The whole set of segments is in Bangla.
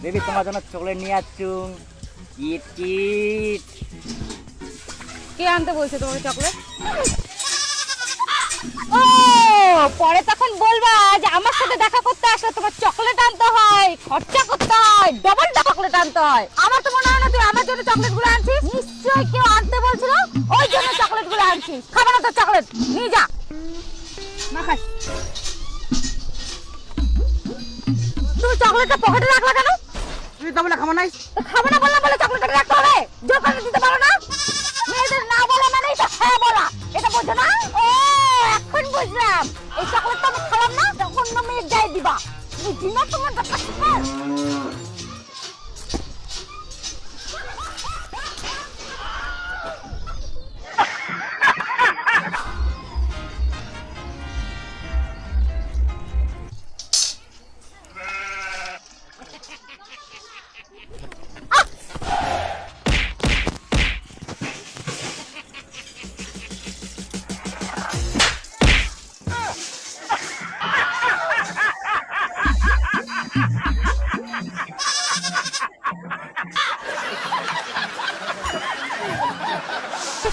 বেবি তোমার জন্য চকলেট নিয়ে আসছুম। Kit kit. কে আনতে বলছে তোমাকে চকলেট? ও পরে তখন বলবা যে আমার সাথে দেখা করতে আসলে তোমার চকলেট আনতে হয়, খরচা করতে হয়, ডবল চকলেট আনতে হয়। আমার তো মনে হয় না তুই আমার জন্য চকলেট গুলো আনছিস। নিশ্চয়ই কেউ আনতে বলছিল, ওই জন্য চকলেট গুলো আনছিস। খাবো না তো চকলেট, নিয়ে যা। না খাস। তুমি চকলেটটা পকেটে রাখলা কেন? তুই তো বলে খাবো নাই। খাবো না বললাম বলে চকলেটটা রাখতে হবে। জোর করে দিতে পারো না? মেয়েদের না বলা মানে এটা হ্যাঁ বলা, এটা বোঝো না? ও এখন বুঝলাম, এই চকলেটটা আমি খালাম না, অন্য মেয়ের গায়ে দিবা। বুঝি না তোমার ব্যাপারটা।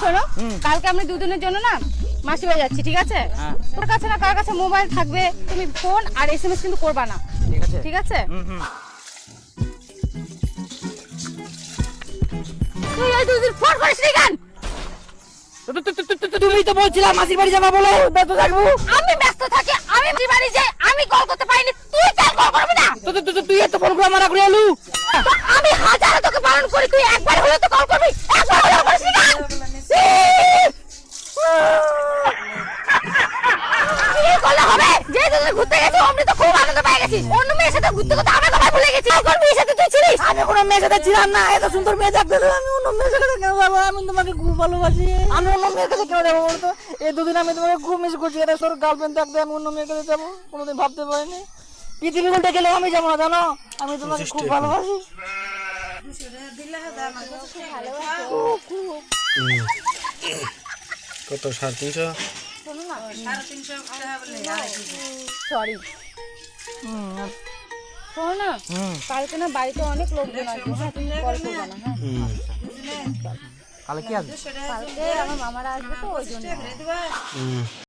শোনো, কালকে আমরা দুদিনের জন্য না মাসি বাড়ি যাচ্ছি, ঠিক আছে? তোর কাছে না কার কাছে মোবাইল থাকবে, তুমি ফোন আর এসএমএস কিন্তু করবা না, ঠিক আছে ঠিক আছে? তুই এই দুদিন ফোন করিস নি কেন? তুমি তো বলছিলাম মাসির বাড়ি যাবা বলে ব্যস্ত থাকবো। আমি ব্যস্ত থাকি, আমি মাসির বাড়ি যাই, আমি কল করতে পারিনি, তুই কেন কল করবি না? তুই এত ফোন করে মারা করে এলু। তো আমি হাজার তোকে বারণ করি, তুই একবার হলে তো কল করবি, একবার হলে করিস নি কেন? কি করলে হবে? যে দুদিন ঘুরতে গেছি অমনি তো খুব আনন্দ পেয়ে গেছি। অন্য মেয়ের সাথে ঘুরতে ঘুরতে আমার কথা ভুলে গেছি। কোন মেয়ের সাথে তুই ছিলিস? আমি কোনো মেয়ের সাথে ছিলাম না। এত সুন্দর মেয়ে দেখতে আমি অন্য মেয়ের সাথে কেন যাবো? আমি তোমাকে খুব ভালোবাসি। আমি অন্য মেয়ের কাছে কেন যাবো বলতো? এই দুদিন আমি তোমাকে খুব মিস করছি। এটা তোর গার্লফ্রেন্ড থাকতে আমি অন্য মেয়ের কাছে যাবো কোনোদিন ভাবতে পারিনি। পৃথিবী উল্টে গেলেও আমি যাবো না, জানো? আমি তোমাকে খুব ভালোবাসি। কত 350? সরি শোনো না, কালকে না বাড়িতে অনেক লোকজন আসবে, হ্যাঁ তুমি কল করবে না, হ্যাঁ? কালে কি আসবে? কালকে আমার মামারা আসবে তো ওই জন্য।